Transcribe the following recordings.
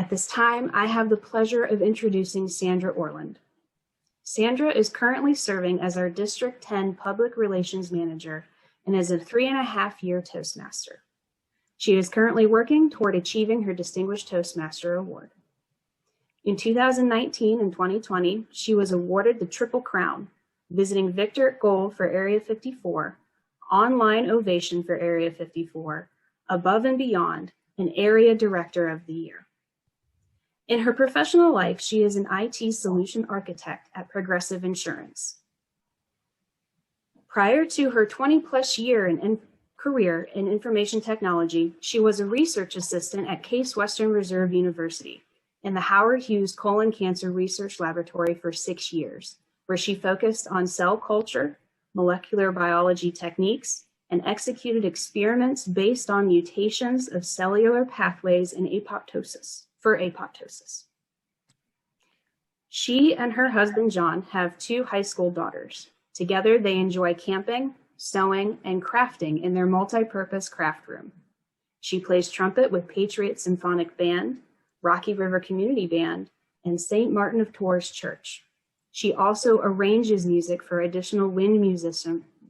At this time, I have the pleasure of introducing Sandra Orland. Sandra is currently serving as our District 10 Public Relations Manager and is a 3.5-year Toastmaster. She is currently working toward achieving her Distinguished Toastmaster Award. In 2019 and 2020, she was awarded the Triple Crown, Visiting Victor at Gold for Area 54, Online Ovation for Area 54, Above and Beyond, and Area Director of the Year. In her professional life, she is an IT solution architect at Progressive Insurance. Prior to her 20-plus year career in information technology, she was a research assistant at Case Western Reserve University in the Howard Hughes Colon Cancer Research Laboratory for 6 years, where she focused on cell culture, molecular biology techniques, and executed experiments based on mutations of cellular pathways in apoptosis. She and her husband, John, have 2 high school daughters. Together, they enjoy camping, sewing, and crafting in their multi-purpose craft room. She plays trumpet with Patriot Symphonic Band, Rocky River Community Band, and St. Martin of Tours Church. She also arranges music for additional wind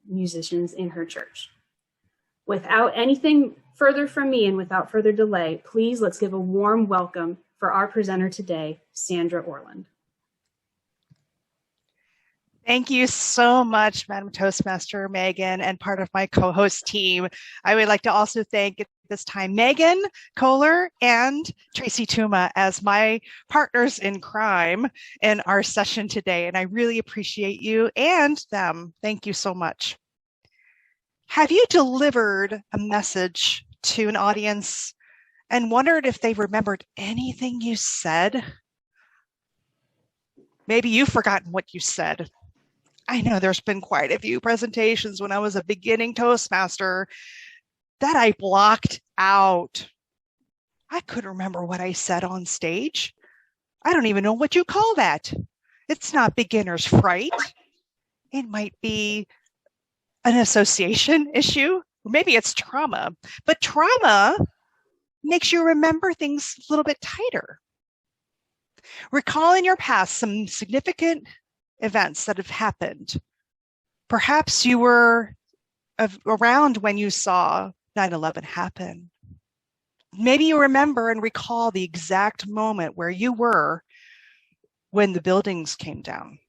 musicians in her church. Without anything further from me and without further delay, please let's give a warm welcome for our presenter today, Sandra Orland. Thank you so much, Madam Toastmaster Megan, and part of my co-host team. I would like to also thank at this time Megan Kohler and Tracy Tuma as my partners in crime in our session today, and I really appreciate you and them. Thank you so much. Have you delivered a message to an audience and wondered if they remembered anything you said? Maybe you've forgotten what you said. I know there's been quite a few presentations when I was a beginning Toastmaster that I blocked out. I couldn't remember what I said on stage. I don't even know what you call that. It's not beginner's fright. It might be an association issue. Maybe it's trauma, but trauma makes you remember things a little bit tighter. Recall in your past some significant events that have happened. Perhaps you were around when you saw 9/11 happen. Maybe you remember and recall the exact moment where you were when the buildings came down.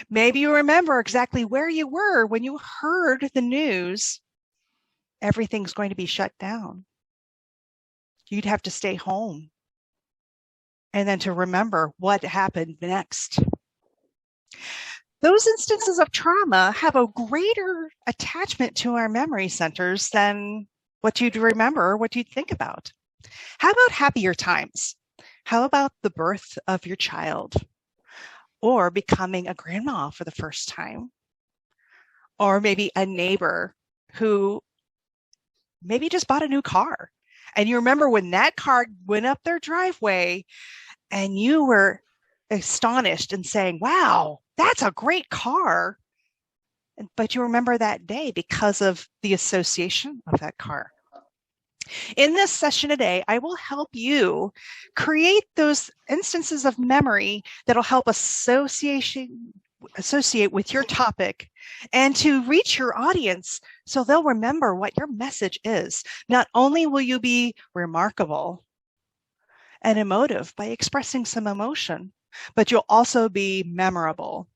Maybe you remember exactly where you were when you heard the news, everything's going to be shut down. You'd have to stay home. And then to remember what happened next. Those instances of trauma have a greater attachment to our memory centers than what you'd remember, what you'd think about. How about happier times? How about the birth of your child? Or becoming a grandma for the first time? Or maybe a neighbor who maybe just bought a new car. And you remember when that car went up their driveway and you were astonished and saying, wow, that's a great car. But you remember that day because of the association of that car. In this session today, I will help you create those instances of memory that'll help associate with your topic and to reach your audience so they'll remember what your message is. Not only will you be remarkable and emotive by expressing some emotion, but you'll also be memorable.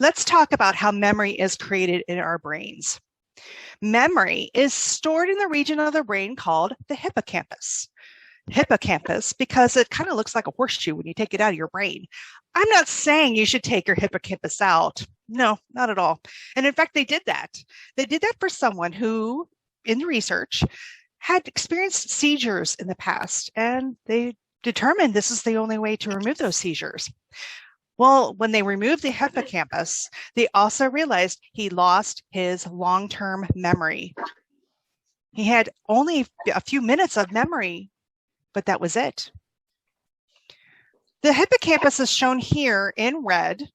Let's talk about how memory is created in our brains. Memory is stored in the region of the brain called the hippocampus. Hippocampus because it kind of looks like a horseshoe when you take it out of your brain. I'm not saying you should take your hippocampus out. No, not at all. And in fact, they did that. They did that for someone who, in research, had experienced seizures in the past, and they determined this is the only way to remove those seizures. Well, when they removed the hippocampus, they also realized he lost his long-term memory. He had only a few minutes of memory, but that was it. The hippocampus is shown here in red,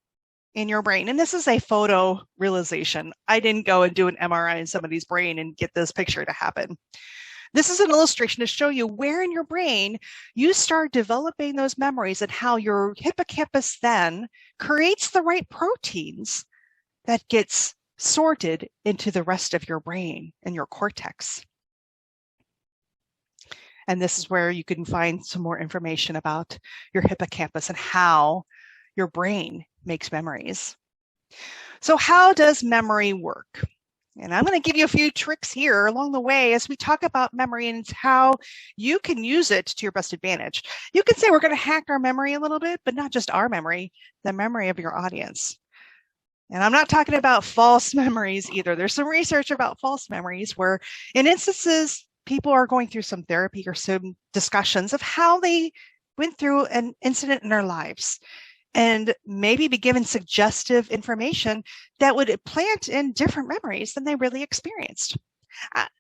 in your brain. And this is a photo realization. I didn't go and do an MRI in somebody's brain and get this picture to happen. This is an illustration to show you where in your brain you start developing those memories and how your hippocampus then creates the right proteins that gets sorted into the rest of your brain and your cortex. And this is where you can find some more information about your hippocampus and how your brain makes memories. So how does memory work? And I'm going to give you a few tricks here along the way as we talk about memory and how you can use it to your best advantage. You can say we're going to hack our memory a little bit, but not just our memory, the memory of your audience. And I'm not talking about false memories either. There's some research about false memories where in instances, people are going through some therapy or some discussions of how they went through an incident in their lives and maybe be given suggestive information that would plant in different memories than they really experienced.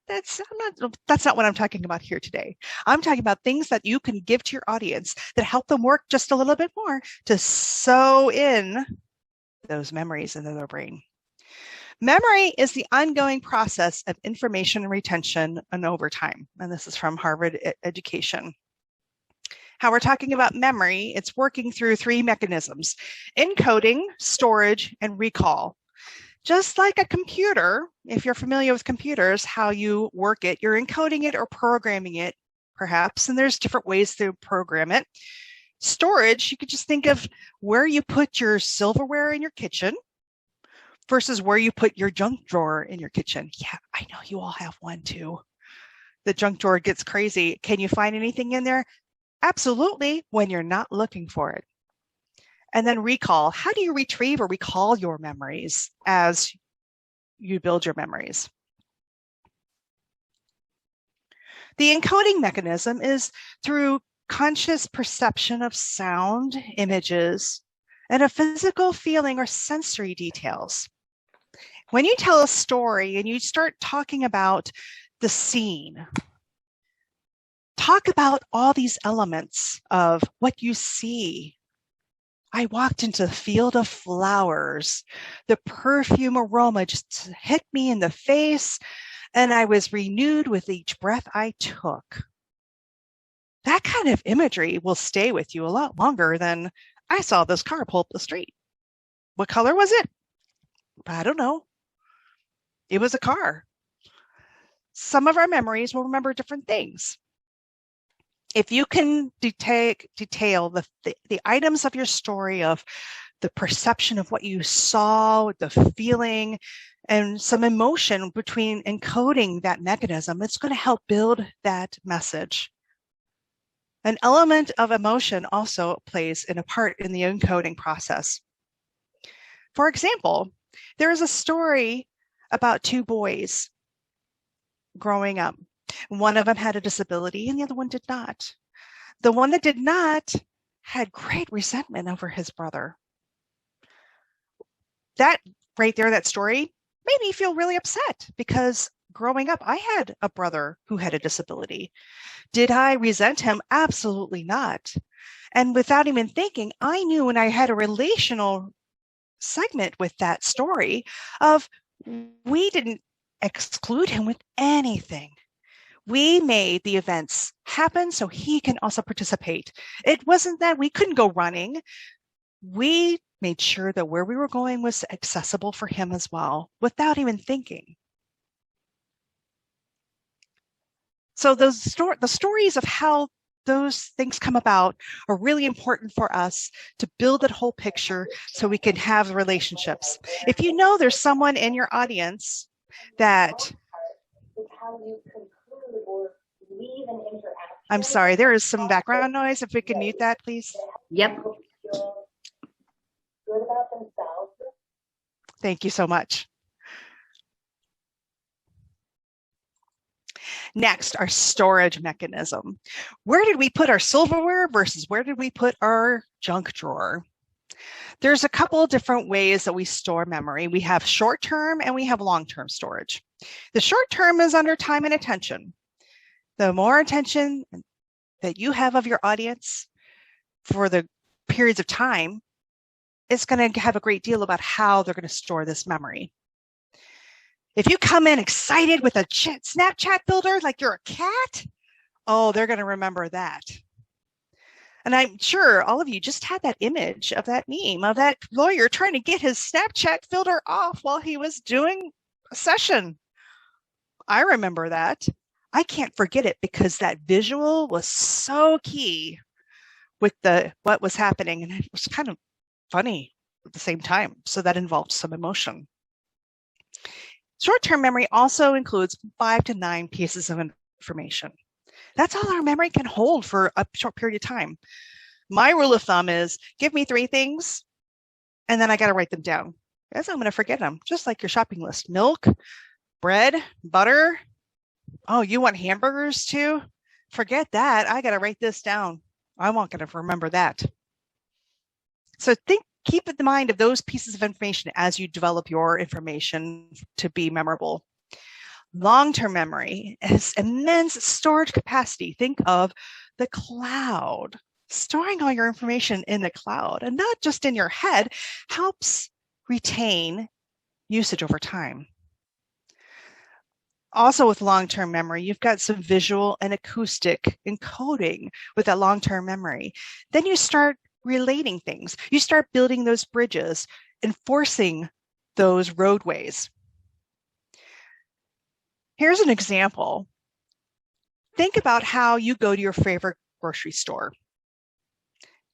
That's not what I'm talking about here today. I'm talking about things that you can give to your audience that help them work just a little bit more to sew in those memories into their brain. Memory is the ongoing process of information retention and over time. And this is from Harvard Education. How we're talking about memory, it's working through three mechanisms: encoding, storage, and recall. Just like a computer, if you're familiar with computers, how you work it, you're encoding it or programming it, perhaps, and there's different ways to program it. Storage, you could just think of where you put your silverware in your kitchen versus where you put your junk drawer in your kitchen. Yeah, I know you all have one too. The junk drawer gets crazy. Can you find anything in there? Absolutely, when you're not looking for it. And then recall. How do you retrieve or recall your memories as you build your memories? The encoding mechanism is through conscious perception of sound, images, and a physical feeling or sensory details. When you tell a story and you start talking about the scene, talk about all these elements of what you see. I walked into a field of flowers. The perfume aroma just hit me in the face, and I was renewed with each breath I took. That kind of imagery will stay with you a lot longer than I saw this car pull up the street. What color was it? I don't know. It was a car. Some of our memories will remember different things. If you can detail the items of your story, of the perception of what you saw, the feeling, and some emotion between encoding that mechanism, it's going to help build that message. An element of emotion also plays a part in the encoding process. For example, there is a story about two boys growing up. One of them had a disability and the other one did not. The one that did not had great resentment over his brother. That right there, that story made me feel really upset because growing up, I had a brother who had a disability. Did I resent him? Absolutely not. And without even thinking, I knew when I had a relational segment with that story of we didn't exclude him with anything. We made the events happen so he can also participate. It wasn't that we couldn't go running. We made sure that where we were going was accessible for him as well, without even thinking. So the stories of how those things come about are really important for us to build that whole picture so we can have relationships. If you know there's someone in your audience that I'm sorry, there is some background noise. If we can mute that, please. Yep. Thank you so much. Next, our storage mechanism. Where did we put our silverware versus where did we put our junk drawer? There's a couple different ways that we store memory. We have short-term and we have long-term storage. The short-term is under time and attention. The more attention that you have of your audience for the periods of time, is going to have a great deal about how they're going to store this memory. If you come in excited with a Snapchat filter like you're a cat, oh, they're going to remember that. And I'm sure all of you just had that image of that meme of that lawyer trying to get his Snapchat filter off while he was doing a session. I remember that. I can't forget it because that visual was so key with what was happening. And it was kind of funny at the same time. So that involved some emotion. Short-term memory also includes 5 to 9 pieces of information. That's all our memory can hold for a short period of time. My rule of thumb is give me 3 things, and then I got to write them down. Because I'm going to forget them, just like your shopping list. Milk, bread, butter. Oh, you want hamburgers too? Forget that. I got to write this down. I'm not going to remember that. So keep in mind of those pieces of information as you develop your information to be memorable. Long-term memory has immense storage capacity. Think of the cloud. Storing all your information in the cloud and not just in your head helps retain usage over time. Also with long-term memory, you've got some visual and acoustic encoding with that long-term memory. Then you start relating things. You start building those bridges, enforcing those roadways. Here's an example. Think about how you go to your favorite grocery store.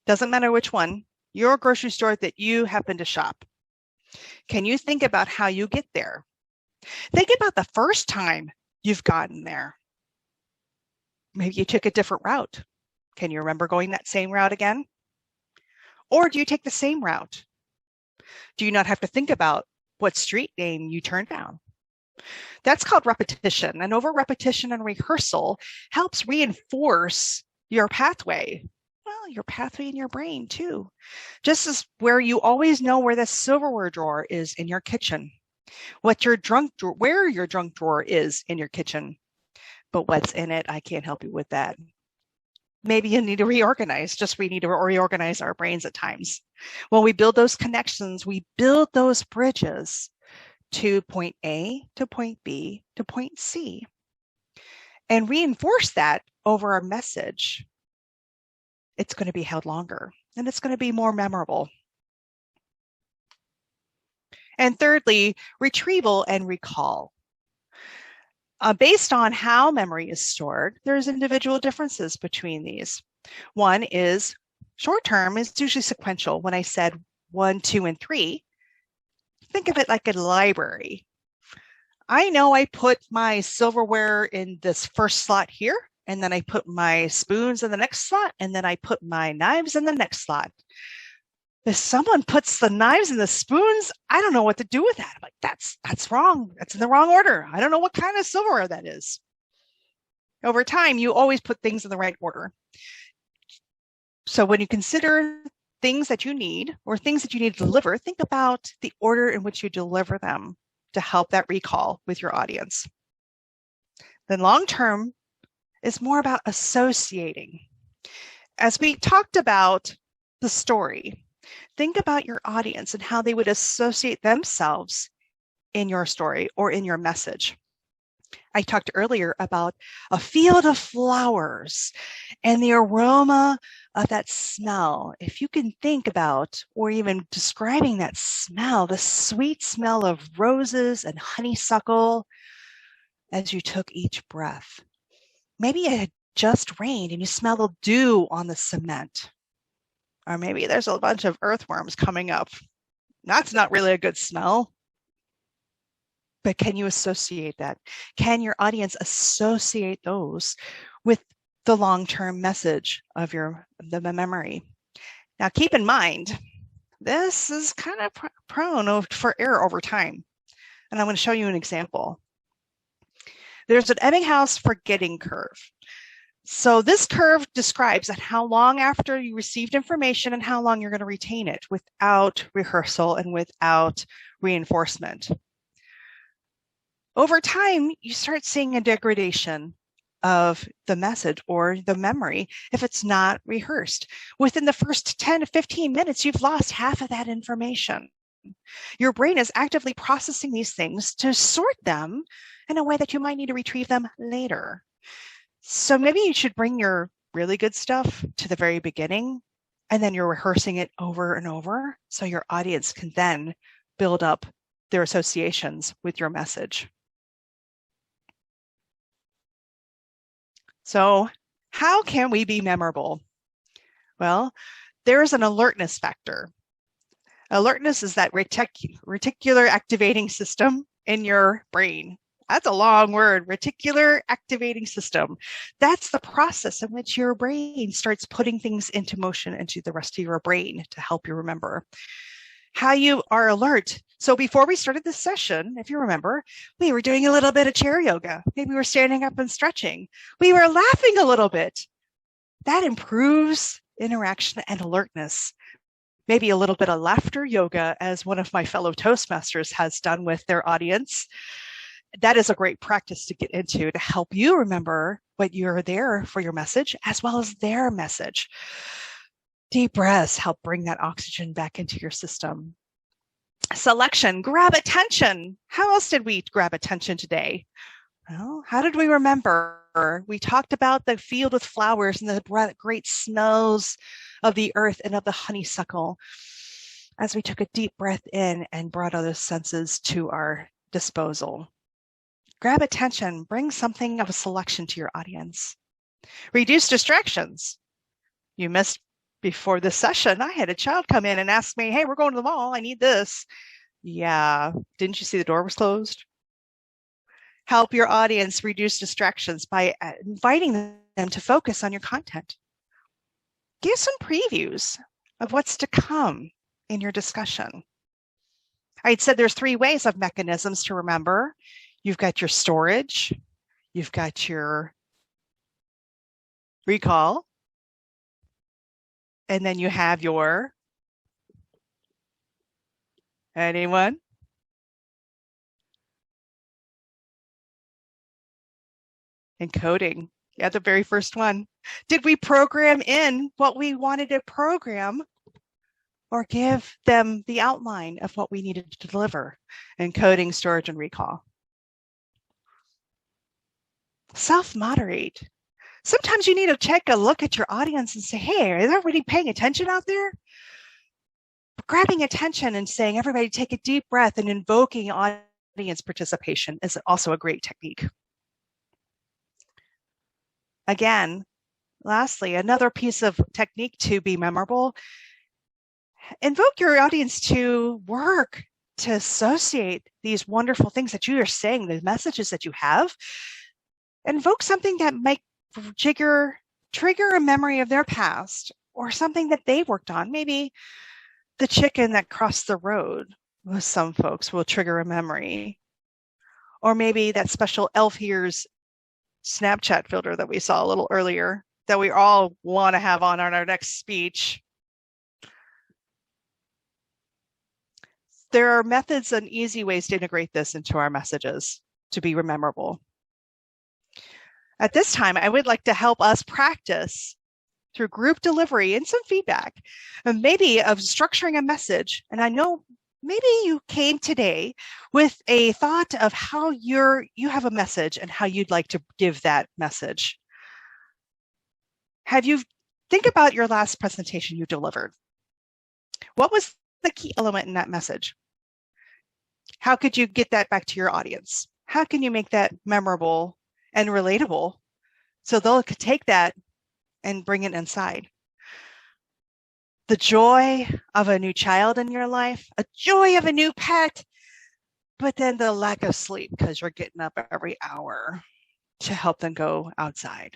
Doesn't matter which one, your grocery store that you happen to shop. Can you think about how you get there? Think about the first time you've gotten there. Maybe you took a different route. Can you remember going that same route again? Or do you take the same route? Do you not have to think about what street name you turned down? That's called repetition. And over repetition and rehearsal helps reinforce your pathway. Well, your pathway in your brain too. Just as where you always know where the silverware drawer is in your kitchen, where your junk drawer is in your kitchen. But what's in it, I can't help you with that. Maybe you need to reorganize, we need to reorganize our brains at times. When we build those connections, we build those bridges to point A, to point B, to point C, and reinforce that over our message. It's going to be held longer and it's going to be more memorable. And thirdly, retrieval and recall. Based on how memory is stored, there's individual differences between these. One is short-term is usually sequential. When I said 1, 2, and 3, think of it like a library. I know I put my silverware in this first slot here, and then I put my spoons in the next slot, and then I put my knives in the next slot. If someone puts the knives and the spoons, I don't know what to do with that. I'm like, that's wrong. That's in the wrong order. I don't know what kind of silverware that is. Over time, you always put things in the right order. So when you consider things that you need or things that you need to deliver, think about the order in which you deliver them to help that recall with your audience. Then long-term is more about associating. As we talked about the story, think about your audience and how they would associate themselves in your story or in your message. I talked earlier about a field of flowers and the aroma of that smell. If you can think about or even describing that smell, the sweet smell of roses and honeysuckle as you took each breath. Maybe it had just rained and you smell the dew on the cement. Or maybe there's a bunch of earthworms coming up. That's not really a good smell. But can you associate that? Can your audience associate those with the long-term message of the memory? Now, keep in mind, this is kind of prone for error over time. And I'm going to show you an example. There's an Ebbinghaus forgetting curve. So this curve describes how long after you received information and how long you're going to retain it without rehearsal and without reinforcement. Over time, you start seeing a degradation of the message or the memory if it's not rehearsed. Within the first 10 to 15 minutes, you've lost half of that information. Your brain is actively processing these things to sort them in a way that you might need to retrieve them later. So maybe you should bring your really good stuff to the very beginning, and then you're rehearsing it over and over so your audience can then build up their associations with your message. So how can we be memorable? Well, there's an alertness factor. Alertness is that reticular activating system in your brain. That's a long word, reticular activating system. That's the process in which your brain starts putting things into motion into the rest of your brain to help you remember. How you are alert. So before we started this session, if you remember, we were doing a little bit of chair yoga. Maybe we were standing up and stretching. We were laughing a little bit. That improves interaction and alertness. Maybe a little bit of laughter yoga, as one of my fellow Toastmasters has done with their audience. That is a great practice to get into to help you remember what you're there for your message, as well as their message. Deep breaths help bring that oxygen back into your system. Selection, grab attention. How else did we grab attention today? Well, how did we remember? We talked about the field with flowers and the great smells of the earth and of the honeysuckle as we took a deep breath in and brought other senses to our disposal. Grab attention, bring something of a selection to your audience. Reduce distractions. You missed before this session, I had a child come in and ask me, hey, we're going to the mall, I need this. Yeah, didn't you see the door was closed? Help your audience reduce distractions by inviting them to focus on your content. Give some previews of what's to come in your discussion. I had said there's 3 ways of mechanisms to remember. You've got your storage, you've got your recall, and then you have your, anyone? Encoding. Yeah, the very first one. Did we program in what we wanted to program or give them the outline of what we needed to deliver? Encoding, storage, and recall. Self-moderate. Sometimes you need to take a look at your audience and say, hey, is everybody paying attention out there? Grabbing attention and saying, everybody take a deep breath and invoking audience participation is also a great technique. Again, lastly, another piece of technique to be memorable, invoke your audience to work, to associate these wonderful things that you are saying, the messages that you have. Invoke something that might trigger a memory of their past or something that they worked on. Maybe the chicken that crossed the road with some folks will trigger a memory. Or maybe that special elf ears Snapchat filter that we saw a little earlier that we all want to have on our next speech. There are methods and easy ways to integrate this into our messages to be memorable. At this time, I would like to help us practice through group delivery and some feedback, and maybe of structuring a message. And I know maybe you came today with a thought of how you have a message and how you'd like to give that message. Think about your last presentation you delivered. What was the key element in that message? How could you get that back to your audience? How can you make that memorable and relatable so they'll take that and bring it inside? The joy of a new child in your life, a joy of a new pet, but then the lack of sleep because you're getting up every hour to help them go outside.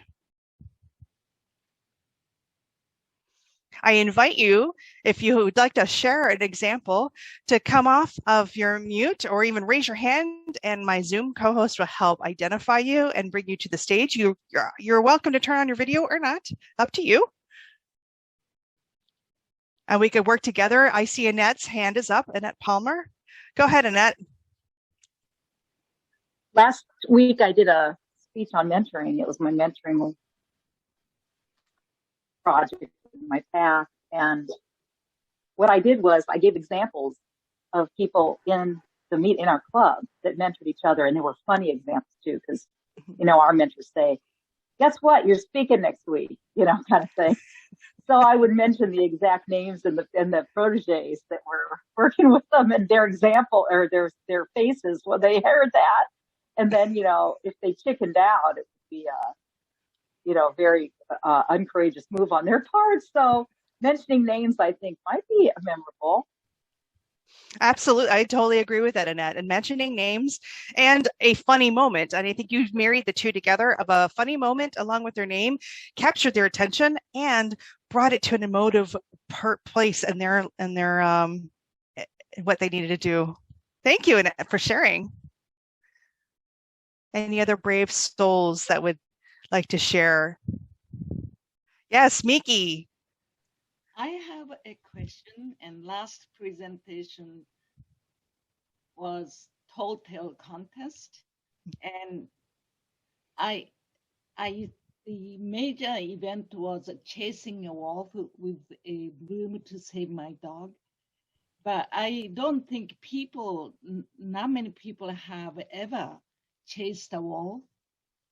I invite you, if you would like to share an example, to come off of your mute or even raise your hand, and my Zoom co-host will help identify you and bring you to the stage. You're welcome to turn on your video or not, up to you. And we could work together. I see Annette's hand is up. Annette Palmer. Go ahead, Annette. Last week I did a speech on mentoring. It was my mentoring project in my past. And what I did was I gave examples of people in our club that mentored each other. And they were funny examples too, because, our mentors say, guess what? You're speaking next week, kind of thing. So I would mention the exact names and the proteges that were working with them and their example or their faces when they heard that. And then, if they chickened out, it would be a very uncourageous move on their part. So mentioning names, I think, might be memorable. Absolutely. I totally agree with that, Annette. And mentioning names and a funny moment. And I think you've married the two together of a funny moment along with their name, captured their attention and brought it to an emotive place in their what they needed to do. Thank you, Annette, for sharing. Any other brave souls that would like to share? Yes, Miki. I have a question, and last presentation was tall tale contest, and the major event was chasing a wolf with a broom to save my dog. But I don't think not many people have ever chased a wolf,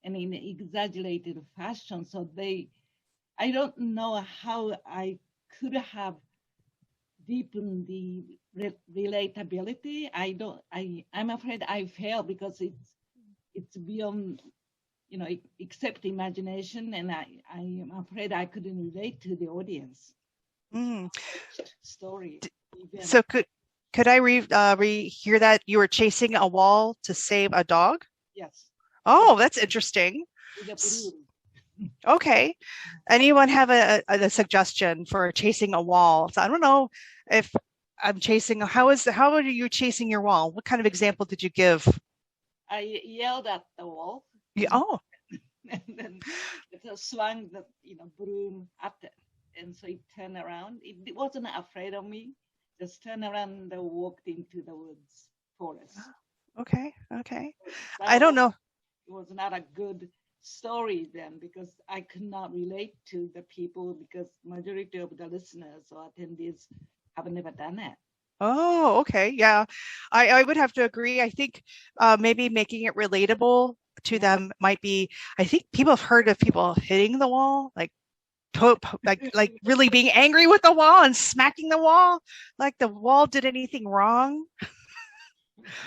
and in an exaggerated fashion. So I don't know how I could have deepened the relatability. I'm afraid I failed because it's beyond, except imagination, and I am afraid I couldn't relate to the audience. Story. Event. So could I hear that you were chasing a wall to save a dog? Yes. Oh, that's interesting. Okay. Anyone have a suggestion for chasing a wall? So I don't know if I'm chasing. How are you chasing your wall? What kind of example did you give? I yelled at the wall. Oh. And then it swung the broom at it, and so it turned around. It wasn't afraid of me. Just turned around and walked into the woods forest. Okay. I don't know. It was not a good story then because I could not relate to the people because majority of the listeners or attendees have never done it. Oh, okay. Yeah, I would have to agree. I think maybe making it relatable to them might be, I think people have heard of people hitting the wall, like really being angry with the wall and smacking the wall, like the wall did anything wrong.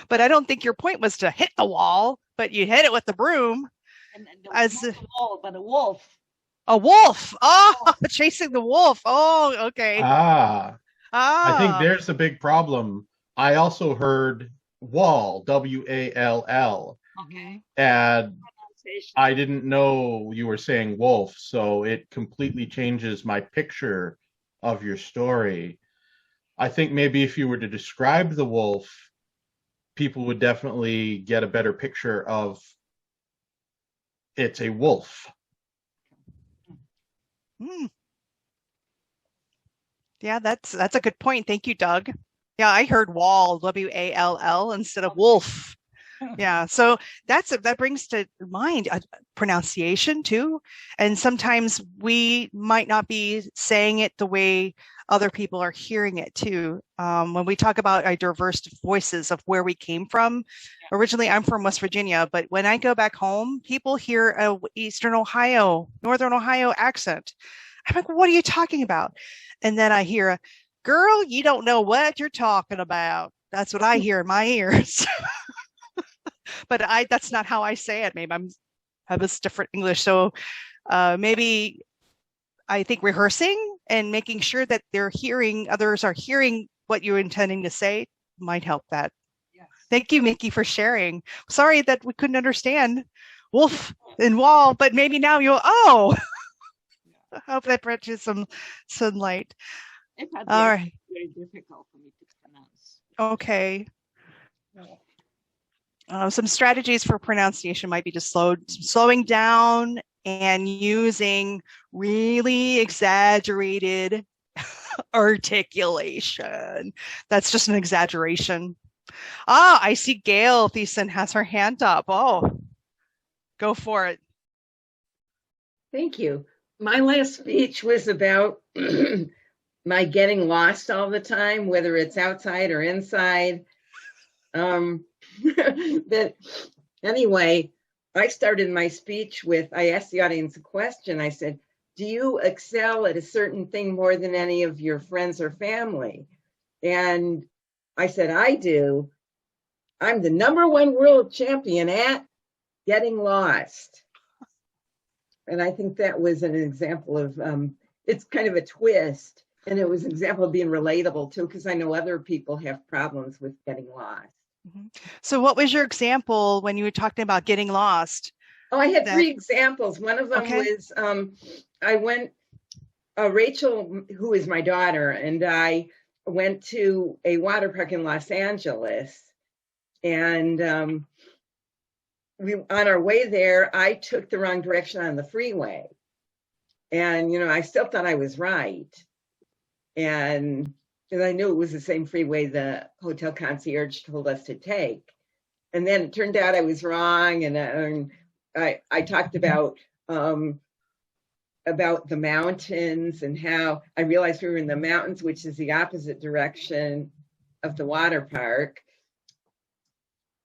But I don't think your point was to hit the wall, but you hit it with the broom. And not a wall, but a wolf. A wolf. Oh, chasing the wolf. Oh, okay. I think there's a big problem. I also heard wall, W-A-L-L. Okay. And I didn't know you were saying wolf, so it completely changes my picture of your story. I think maybe if you were to describe the wolf, people would definitely get a better picture of it's a wolf. Yeah, that's a good point. Thank you, Doug. Yeah, I heard wall, W-A-L-L, instead of wolf. Yeah, so that brings to mind pronunciation too. And sometimes we might not be saying it the way other people are hearing it too. When we talk about our diverse voices of where we came from, originally I'm from West Virginia, but when I go back home, people hear a Eastern Ohio, Northern Ohio accent. I'm like, what are you talking about? And then I hear, girl, you don't know what you're talking about. That's what I hear in my ears. But that's not how I say it. Maybe I have this different English. So maybe I think rehearsing and making sure that others are hearing what you're intending to say might help that. Yes. Thank you, Mickey, for sharing. Sorry that we couldn't understand wolf and wall, but maybe now I hope that brought you some sunlight. All right. Very difficult for me to pronounce. Okay. Some strategies for pronunciation might be just slowing down and using really exaggerated articulation. That's just an exaggeration. I see Gail Thiessen has her hand up. Oh, Go for it. Thank you. My last speech was about my getting lost all the time, whether it's outside or inside. But anyway, I started my speech with, I asked the audience a question. I said, do you excel at a certain thing more than any of your friends or family? And I said, I do. I'm the #1 world champion at getting lost. And I think that was an example of, it's kind of a twist. And it was an example of being relatable too, because I know other people have problems with getting lost. So what was your example when you were talking about getting lost? Oh, I had 3 examples. One of them was, I went, Rachel, who is my daughter, and I went to a water park in Los Angeles. And on our way there, I took the wrong direction on the freeway. And, you know, I still thought I was right. And I knew it was the same freeway the hotel concierge told us to take. And then it turned out I was wrong. And I talked about the mountains and how I realized we were in the mountains, which is the opposite direction of the water park.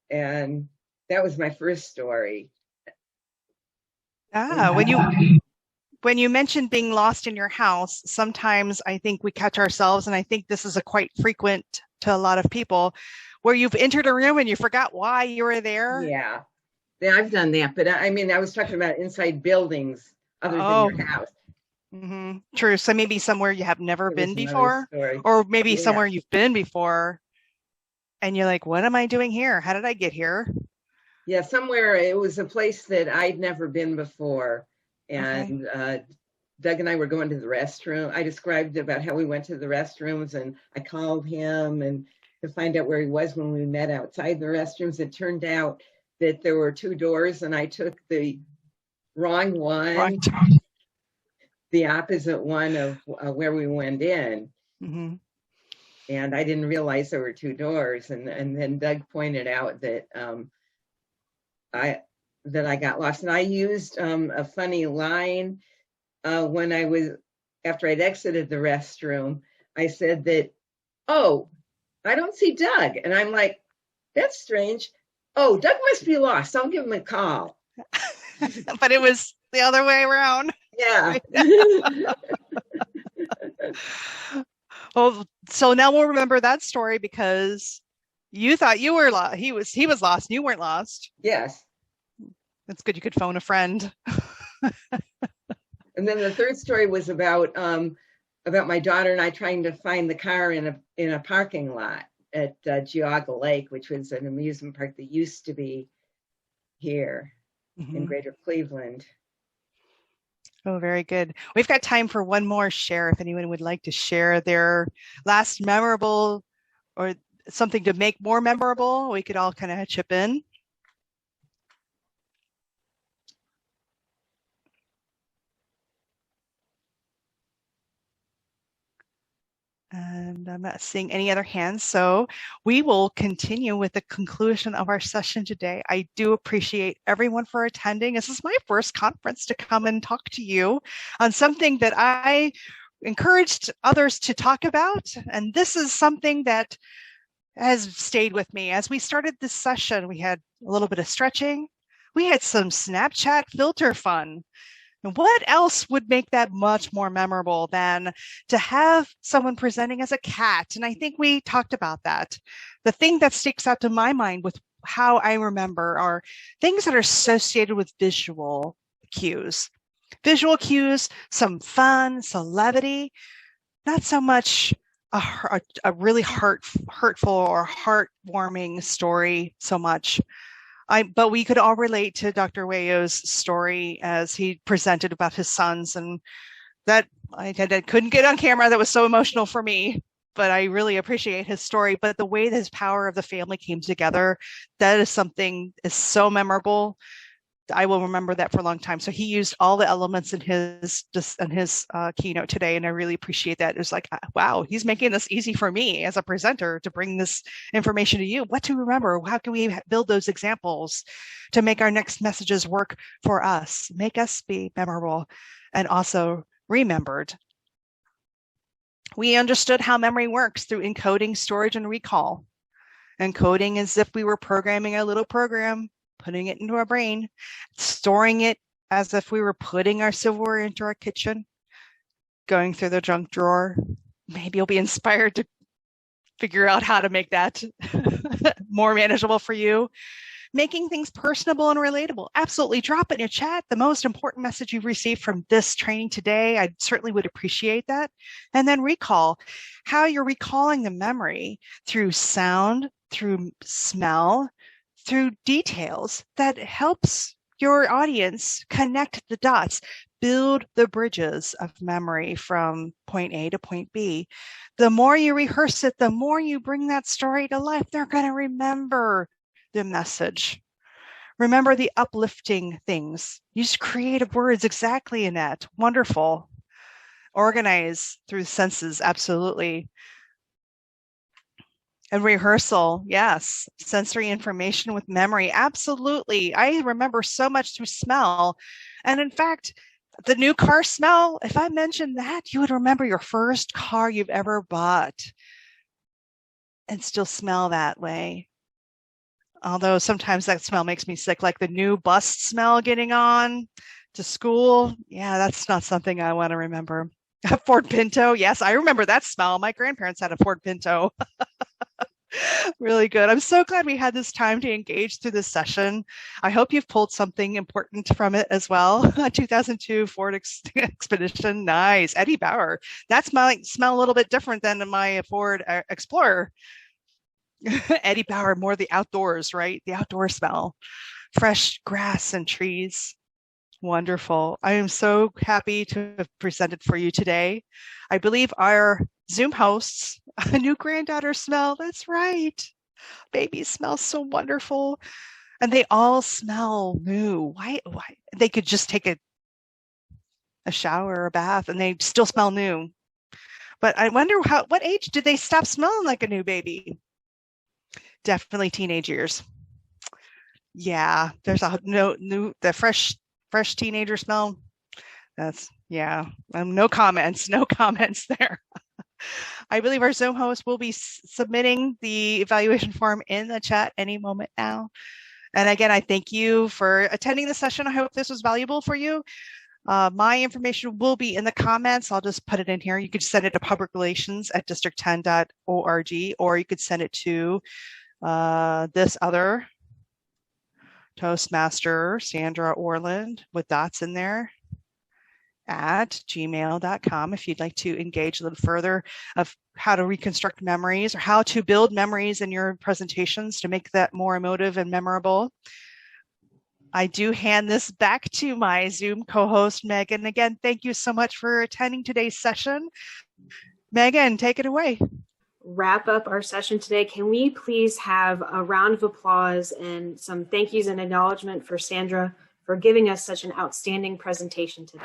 And that was my first story. When you mentioned being lost in your house, sometimes I think we catch ourselves, and I think this is a quite frequent to a lot of people, where you've entered a room and you forgot why you were there. Yeah, I've done that. But I mean, I was talking about inside buildings other than your house. Mm-hmm. True. So maybe somewhere you have never been before, or maybe somewhere you've been before, and you're like, what am I doing here? How did I get here? Yeah, somewhere it was a place that I'd never been before. And Doug and I were going to the restroom. I described about how we went to the restrooms, and I called him and to find out where he was when we met outside the restrooms. It turned out that there were 2 doors, and I took the wrong one, the opposite one of where we went in. Mm-hmm. And I didn't realize there were 2 doors. And then Doug pointed out that I got lost. And I used a funny line when after I'd exited the restroom. I said that, oh, I don't see Doug. And I'm like, that's strange. Oh, Doug must be lost. I'll give him a call. But it was the other way around. Yeah. Well, so now we'll remember that story because you thought you were lost. He was lost. And you weren't lost. Yes. That's good. You could phone a friend. And then the third story was about my daughter and I trying to find the car in a parking lot at Geauga Lake, which was an amusement park that used to be here in Greater Cleveland. Oh, very good. We've got time for one more share. If anyone would like to share their last memorable or something to make more memorable, we could all kind of chip in. And I'm not seeing any other hands, so we will continue with the conclusion of our session today. I do appreciate everyone for attending. This is my first conference to come and talk to you on something that I encouraged others to talk about. And this is something that has stayed with me. As we started this session, we had a little bit of stretching. We had some Snapchat filter fun. And what else would make that much more memorable than to have someone presenting as a cat? And I think we talked about that. The thing that sticks out to my mind with how I remember are things that are associated with visual cues. Visual cues, some fun, some levity, not so much a really hurtful or heartwarming story so much. But we could all relate to Dr. Wayo's story as he presented about his sons, and that I couldn't get on camera. That was so emotional for me, but I really appreciate his story. But the way that his power of the family came together, that is something is so memorable. I will remember that for a long time. So he used all the elements in his keynote today, and I really appreciate that. It was like, wow, he's making this easy for me as a presenter to bring this information to you. What to remember? How can we build those examples to make our next messages work for us, make us be memorable and also remembered? We understood how memory works through encoding, storage, and recall. Encoding is if we were programming a little program, putting it into our brain, storing it as if we were putting our silverware into our kitchen, going through the junk drawer. Maybe you'll be inspired to figure out how to make that more manageable for you. Making things personable and relatable. Absolutely. Drop it in your chat the most important message you've received from this training today. I certainly would appreciate that. And then recall, how you're recalling the memory through sound, through smell, through details that helps your audience connect the dots, build the bridges of memory from point A to point B. The more you rehearse it, the more you bring that story to life, they're going to remember the message. Remember the uplifting things. Use creative words exactly in that. Wonderful. Organize through senses, absolutely. And rehearsal, yes. Sensory information with memory, absolutely. I remember so much through smell. And in fact, the new car smell, if I mentioned that, you would remember your first car you've ever bought and still smell that way. Although sometimes that smell makes me sick, like the new bus smell getting on to school. Yeah, that's not something I want to remember. A Ford Pinto, yes, I remember that smell. My grandparents had a Ford Pinto. Really good. I'm so glad we had this time to engage through this session. I hope you've pulled something important from it as well. 2002 Ford Expedition, nice. Eddie Bauer, that might smell a little bit different than my Ford Explorer. Eddie Bauer, more the outdoors, right? The outdoor smell, fresh grass and trees. Wonderful. I am so happy to have presented for you today. I believe our Zoom hosts, a new granddaughter smell. That's right. Babies smell so wonderful. And they all smell new. Why? They could just take a shower or a bath and they still smell new. But I wonder what age did they stop smelling like a new baby? Definitely teenage years. Yeah, there's the fresh teenager smell. That's, yeah, no comments there. I believe our Zoom host will be submitting the evaluation form in the chat any moment now. And again, I thank you for attending the session. I hope this was valuable for you. My information will be in the comments. I'll just put it in here. You could send it to publicrelations@district10.org, or you could send it to this other Toastmaster, Sandra Orland, with dots in there, at gmail.com if you'd like to engage a little further of how to reconstruct memories or how to build memories in your presentations to make that more emotive and memorable. I do hand this back to my Zoom co-host, Megan. Again, thank you so much for attending today's session. Megan, take it away. Wrap up our session today. Can we please have a round of applause and some thank yous and acknowledgement for Sandra for giving us such an outstanding presentation today.